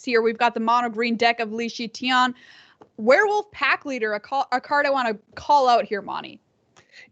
lists here. We've got the mono green deck of Shi Tian. Werewolf Pack Leader, a card I want to call out here, Monty.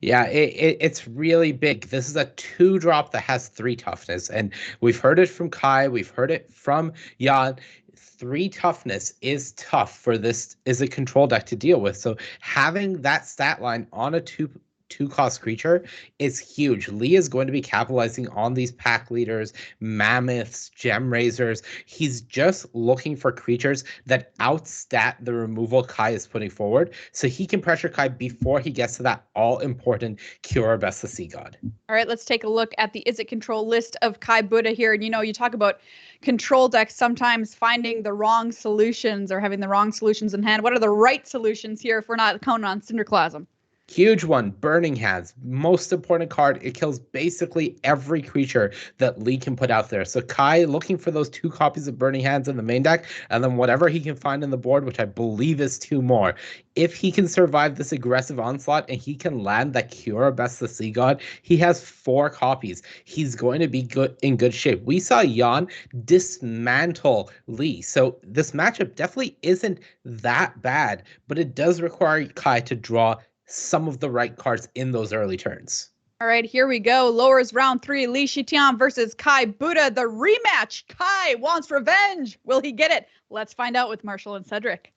Yeah, it's really big. This is a 2-drop that has 3 toughness, and we've heard it from Kai, we've heard it from Jan. 3 toughness is tough for this is a control deck to deal with. So having that stat line on a 2-cost creature is huge. Lee is going to be capitalizing on these pack leaders, mammoths, gem raisers. He's just looking for creatures that outstat the removal Kai is putting forward, so he can pressure Kai before he gets to that all-important Cure Best the Sea God. All right, let's take a look at the Izzet control list of Kai Budde here. And you talk about control decks sometimes finding the wrong solutions or having the wrong solutions in hand. What are the right solutions here if we're not counting on Cinderclasm? Huge one, Burning Hands. Most important card. It kills basically every creature that Lee can put out there. So Kai looking for those 2 copies of Burning Hands in the main deck, and then whatever he can find on the board, which I believe is 2 more. If he can survive this aggressive onslaught and he can land that Cure Best the Sea God, he has 4 copies. He's going to be in good shape. We saw Jan dismantle Lee. So this matchup definitely isn't that bad, but it does require Kai to draw some of the right cards in those early turns. All right, here we go. Lowers round 3. Shi Tian versus Kai Budde. The rematch. Kai wants revenge. Will he get it? Let's find out with Marshall and Cedric.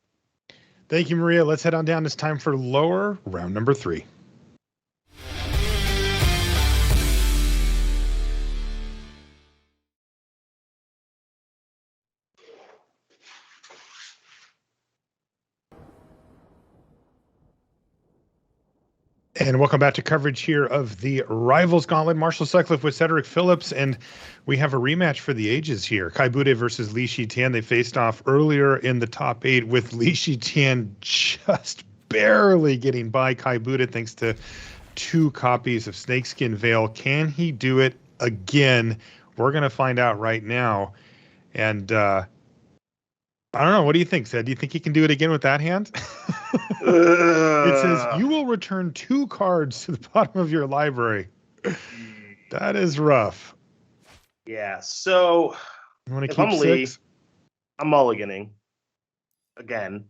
Thank you, Maria. Let's head on down. It's time for lower round number 3. And welcome back to coverage here of the Rivals Gauntlet. Marshall Sutcliffe with Cedric Phillips, and we have a rematch for the ages here. Kai Budde versus Shi Tian. They faced off earlier in the top 8 with Shi Tian just barely getting by Kai Budde thanks to 2 copies of Snakeskin Veil. Can he do it again? We're going to find out right now. And I don't know. What do you think, Zed? Do you think he can do it again with that hand? It says, you will return 2 cards to the bottom of your library. That is rough. Yeah, so you want to if keep I'm 6? Lee, I'm mulliganing again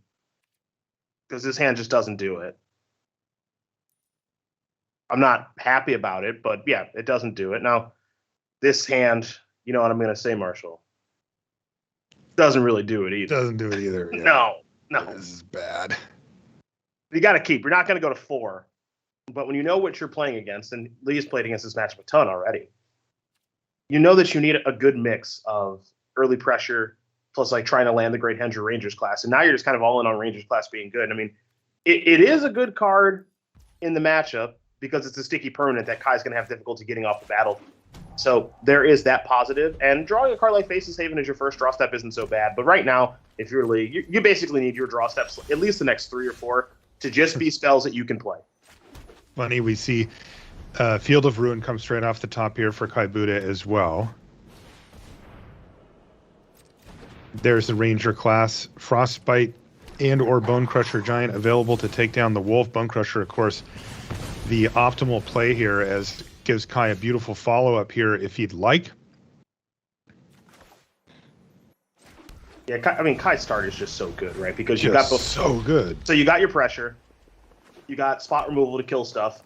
because this hand just doesn't do it. I'm not happy about it, but yeah, it doesn't do it. Now, this hand, you know what I'm going to say, Marshall? Doesn't really do it either. Doesn't do it either. Yeah. No. This is bad. You got to keep. You're not going to go to 4. But when you know what you're playing against, and Lee has played against this matchup a ton already, you know that you need a good mix of early pressure plus like trying to land the Great Hendra Rangers class. And now you're just kind of all in on Rangers class being good. I mean, it is a good card in the matchup because it's a sticky permanent that Kai's going to have difficulty getting off the battle. So there is that positive, and drawing a card like Faceless Haven as your first draw step isn't so bad. But right now, if you're Lee, you basically need your draw steps, at least the next 3 or 4, to just be spells that you can play. Funny, we see Field of Ruin come straight off the top here for Kai Budde as well. There's the Ranger class, Frostbite and or Bone Crusher Giant available to take down the Wolf. Bone Crusher, of course, the optimal play here, as gives Kai a beautiful follow-up here if he'd like. Yeah, I mean, Kai's start is just so good, right? Because you got both. So good. So you got your pressure, you got spot removal to kill stuff,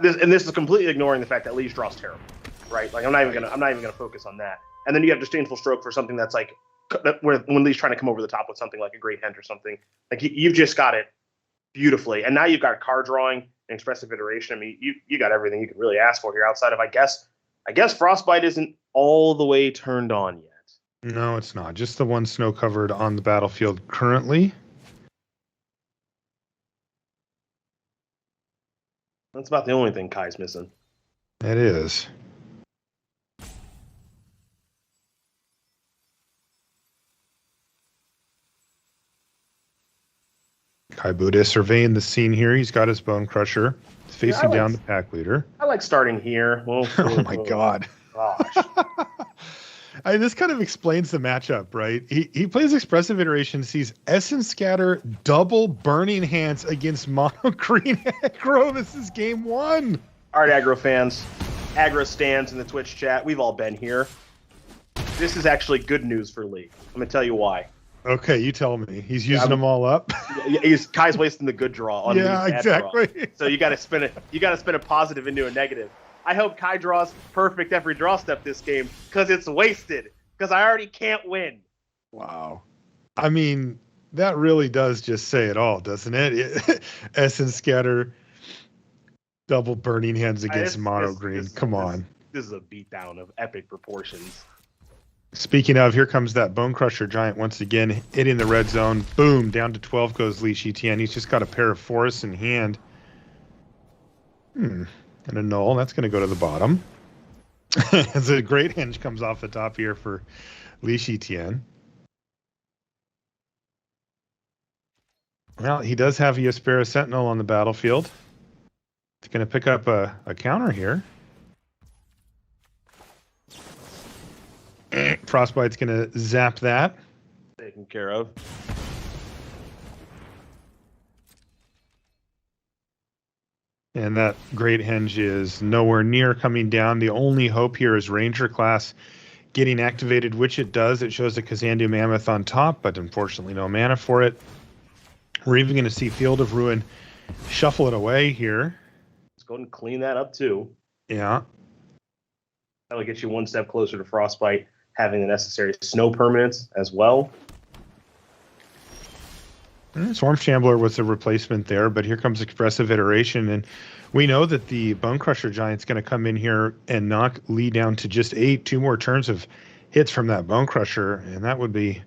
this is completely ignoring the fact that Lee's draw's terrible, right? Like I'm not even gonna focus on that. And then you have Disdainful Stroke for something that's like when Lee's trying to come over the top with something like a Great Hend or something. Like you've just got it beautifully, and now you've got card drawing and expressive iteration. I mean, you got everything you could really ask for here outside of I guess Frostbite isn't all the way turned on yet. No, it's not. Just the one snow covered on the battlefield currently. That's about the only thing Kai's missing. It is. Kai Budde surveying the scene here. He's got his Bone Crusher facing down the pack leader. I like starting here. Oh my God. Gosh. This kind of explains the matchup, right? He plays Expressive Iteration, sees Essence Scatter, double Burning Hands against Mono Green Aggro. This is game 1. All right, Aggro fans. Aggro stands in the Twitch chat. We've all been here. This is actually good news for Lee. I'm gonna tell you why. Okay, you tell me. He's using them all up. Kai's wasting the good draw on Lee's bad exactly. draw. So you got to spin it. You got to spin a positive into a negative. I hope Kai draws perfect every draw step this game because it's wasted. Because I already can't win. Wow. I mean, that really does just say it all, doesn't it? Essence Scatter, double Burning Hands against mono green. Come on. This is a beatdown of epic proportions. Speaking of, here comes that Bone Crusher Giant once again, hitting the red zone. Boom, down to 12 goes Shi Tian. He's just got a pair of forests in hand. And a null. That's going to go to the bottom. As a great henge comes off the top here for Shi Tian. Well, he does have a Yaspera Sentinel on the battlefield. He's going to pick up a counter here. Frostbite's going to zap that. Taken care of. And that Great Henge is nowhere near coming down. The only hope here is Ranger class getting activated, which it does. It shows a Kazandu Mammoth on top, but unfortunately no mana for it. We're even going to see Field of Ruin shuffle it away here. Let's go ahead and clean that up too. Yeah. That'll get you one step closer to Frostbite having the necessary snow permanence as well. Swarm Shambler was a replacement there, but here comes Expressive Iteration, and we know that the Bone Crusher Giant's going to come in here and knock Lee down to just 8. 2 more turns of hits from that Bone Crusher, and that would be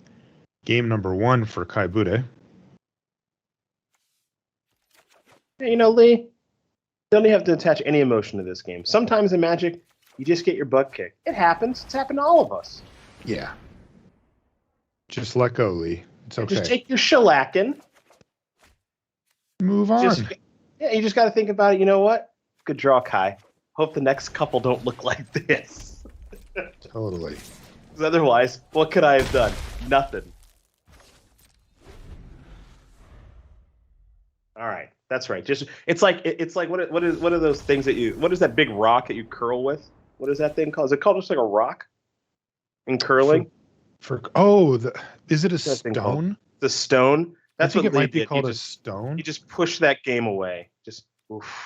game number 1 for Kai Budde. You know, Lee, you don't have to attach any emotion to this game. Sometimes in Magic, you just get your butt kicked. It happens. It's happened to all of us. Yeah. Just let go, Lee. It's okay. Just take your shellacking. Move on. You just got to think about it. You know what? Good draw, Kai. Hope the next couple don't look like this. Totally. Because otherwise, what could I have done? Nothing. All right, that's right. Just it's like what are those things what is that big rock that you curl with? What is that thing called? Is it called just like a rock in curling? Is it a stone? The stone. That's what it might be called a stone. You just push that game away. Just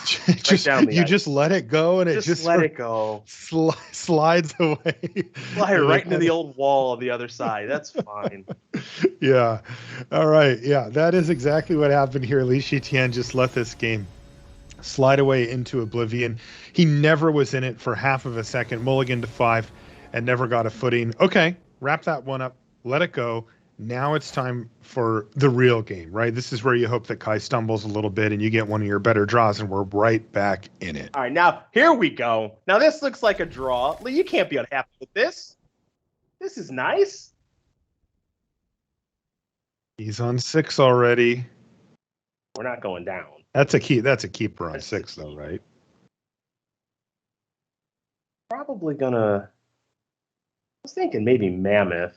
just right down the ice. Just let it go, and it just let it go. Slides away. Fly right into the old wall on the other side. That's fine. Yeah. All right. Yeah, that is exactly what happened here. Shi Tian just let this game slide away into oblivion. He never was in it for half of a second. Mulligan to 5 and never got a footing. Okay, wrap that one up. Let it go. Now it's time for the real game, right? This is where you hope that Kai stumbles a little bit and you get one of your better draws, and we're right back in it. All right, now here we go. Now this looks like a draw. Lee, you can't be unhappy with this. This is nice. He's on 6 already. We're not going down. That's a keeper on 6, though, right? Probably gonna. I was thinking maybe Mammoth.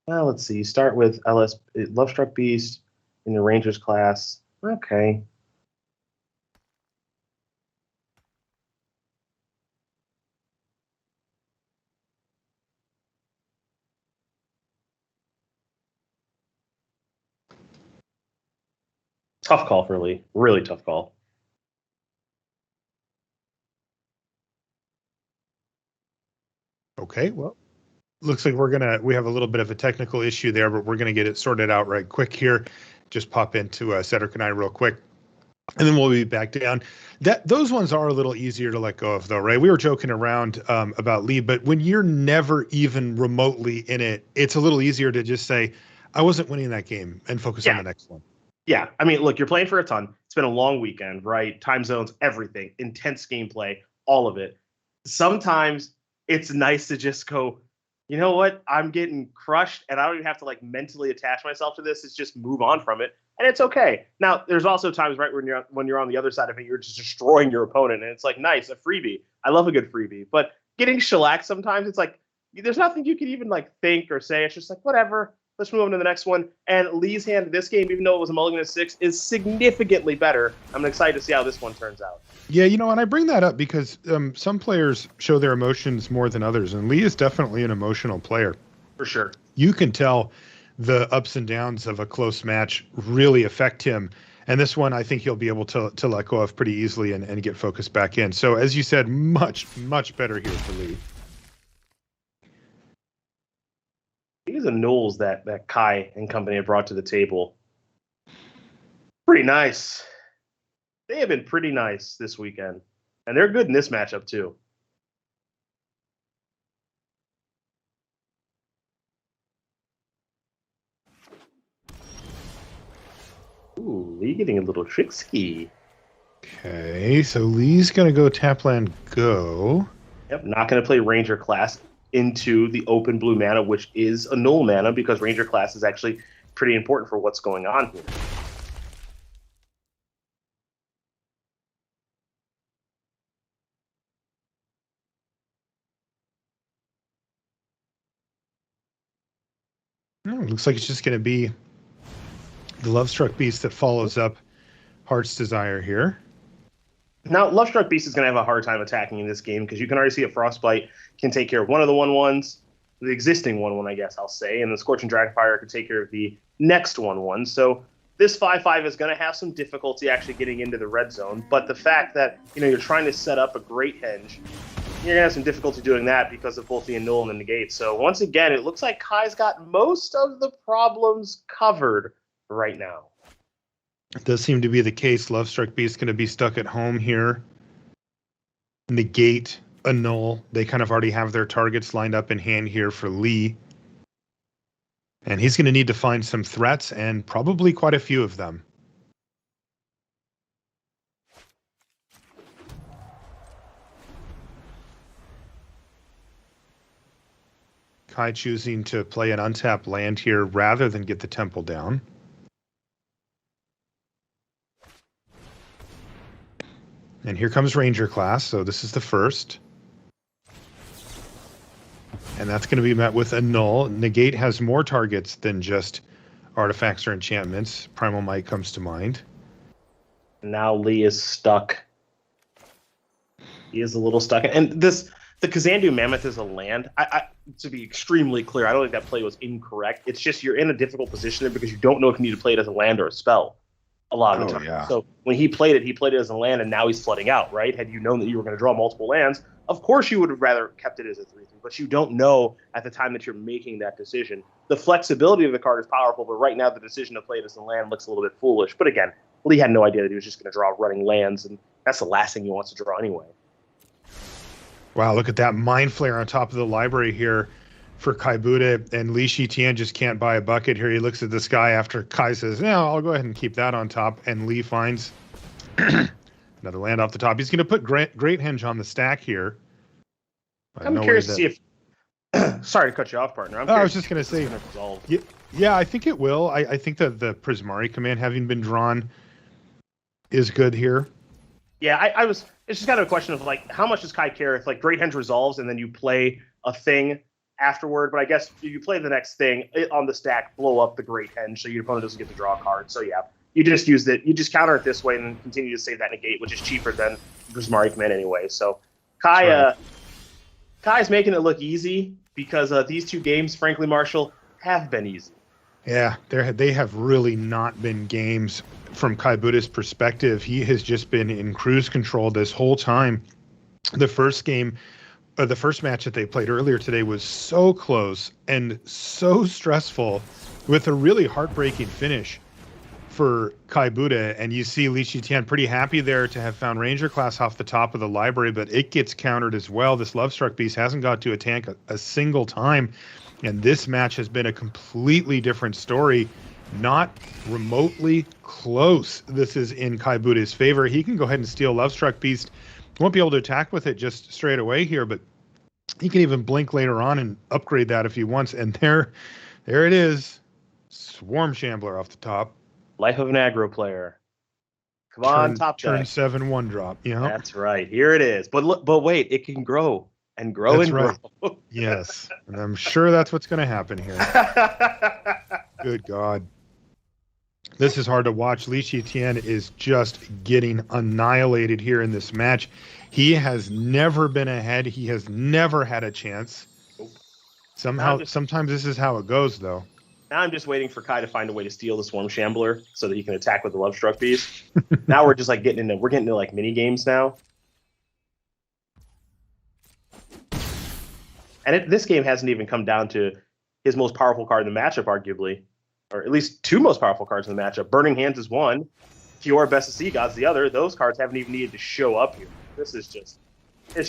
Well, let's see. You start with Lovestruck Beast in the Rangers class. Okay. Tough call for Lee. Really tough call. Okay, well, looks like we have a little bit of a technical issue there, but we're gonna get it sorted out right quick here. Just pop into Cedric and I real quick, and then we'll be back down. Those ones are a little easier to let go of, though, right? We were joking around about Lee, but when you're never even remotely in it, it's a little easier to just say, I wasn't winning that game, and focus on the next one. Yeah, I mean, look, you're playing for a ton. It's been a long weekend, right? Time zones, everything, intense gameplay, all of it. Sometimes it's nice to just go, you know what? I'm getting crushed, and I don't even have to mentally attach myself to this. It's just move on from it, and it's okay. Now, there's also times, right, when you're on the other side of it, you're just destroying your opponent, and it's like, nice, a freebie. I love a good freebie, but getting shellacked sometimes, it's like there's nothing you can even think or say. It's just like whatever. Let's move on to the next one. And Lee's hand this game, even though it was a mulligan at 6, is significantly better. I'm excited to see how this one turns out. Yeah, and I bring that up because some players show their emotions more than others, and Lee is definitely an emotional player. For sure. You can tell the ups and downs of a close match really affect him. And this one, I think he'll be able to let go of pretty easily and get focused back in. So as you said, much, much better here for Lee. These are nulls that Kai and company have brought to the table. Pretty nice. They have been pretty nice this weekend. And they're good in this matchup, too. Ooh, Lee getting a little tricksy. Okay, so Lee's going to go Tapland Go. Yep, not going to play Ranger class into the open blue mana, which is a null mana, because Ranger class is actually pretty important for what's going on here. Oh, looks like it's just going to be the Lovestruck Beast that follows up Heart's Desire here. Now, Lovestruck Beast is going to have a hard time attacking in this game because you can already see that Frostbite can take care of one of the 1/1s, the existing 1/1, I guess I'll say, and the Scorching Dragonfire can take care of the next 1/1. So this 5/5 is going to have some difficulty actually getting into the red zone, but the fact that you're trying to set up a Great Henge, you're going to have some difficulty doing that because of both the annul and the negate. So once again, it looks like Kai's got most of the problems covered right now. It does seem to be the case. Lovestruck Beast going to be stuck at home here. Negate, annul. They kind of already have their targets lined up in hand here for Lee. And he's going to need to find some threats, and probably quite a few of them. Kai choosing to play an untapped land here rather than get the temple down. And here comes Ranger class, so this is the first. And that's going to be met with a null. Negate has more targets than just artifacts or enchantments. Primal Might comes to mind. Now Lee is stuck. He is a little stuck. And the Kazandu Mammoth is a land. To be extremely clear, I don't think that play was incorrect. It's just you're in a difficult position there because you don't know if you need to play it as a land or a spell a lot of the time. Yeah. So when he played it as a land, and now he's flooding out, right? Had you known that you were going to draw multiple lands, of course you would have rather kept it as a 3/3, but you don't know at the time that you're making that decision. The flexibility of the card is powerful, but right now the decision to play it as a land looks a little bit foolish. But again, Lee had no idea that he was just going to draw running lands, and that's the last thing he wants to draw anyway. Wow, look at that Mind Flare on top of the library here for Kai Budde, and Shi Tian just can't buy a bucket here. He looks at the sky after Kai says, no, I'll go ahead and keep that on top, and Lee finds another land off the top. He's going to put Great Henge on the stack here. I'm curious to see if... Sorry to cut you off, partner. I was just going to say, yeah, I think it will. I think that the Prismari command having been drawn is good here. Yeah, it's just kind of a question of, how much does Kai care if, Great Henge resolves and then you play a thing afterward, but I guess you play the next thing on the stack, blow up the Great Henge, so your opponent doesn't get to draw a card. So yeah, you just use it. You just counter it this way and continue to save that negate, which is cheaper than Prismari command anyway. So Kai's making it look easy because these two games, frankly, Marshall, have been easy. Yeah, they have really not been games from Kai Budde's perspective. He has just been in cruise control this whole time. The first match that they played earlier today was so close and so stressful with a really heartbreaking finish for Kai Budde. And you see Shi Tian pretty happy there to have found Ranger class off the top of the library, but it gets countered as well. This Lovestruck Beast hasn't got to a tank a single time. And this match has been a completely different story, not remotely close. This is in Kai Budde's favor. He can go ahead and steal Lovestruck Beast. Won't be able to attack with it just straight away here, but he can even blink later on and upgrade that if he wants. And there it is. Swarm Shambler off the top. Life of an aggro player. Come on, top deck. Turn 7 1-drop. Yeah, that's right. Here it is. But wait, it can grow and grow that's and right. grow. Yes, and I'm sure that's what's going to happen here. Good God. This is hard to watch. Shi Tian is just getting annihilated here in this match. He has never been ahead. He has never had a chance. Sometimes this is how it goes, though. Now I'm just waiting for Kai to find a way to steal the Swarm Shambler so that he can attack with the Love Struck Beast. Now we're just like getting into like mini games now. And this game hasn't even come down to his most powerful card in the matchup, arguably. Or at least two most powerful cards in the matchup. Burning Hands is one. Fiora Best of Sea Gods the other. Those cards haven't even needed to show up here. It's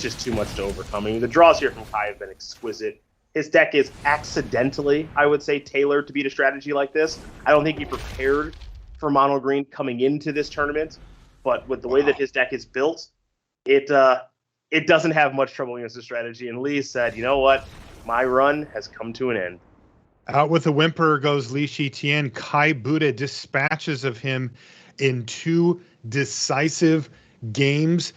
just too much to overcome. I mean, the draws here from Kai have been exquisite. His deck is accidentally, I would say, tailored to beat a strategy like this. I don't think he prepared for mono green coming into this tournament, but with the way that his deck is built, it doesn't have much trouble against the strategy. And Lee said, you know what? My run has come to an end. Out with a whimper goes Shi Tian. Kai Budde dispatches of him in 2 decisive games.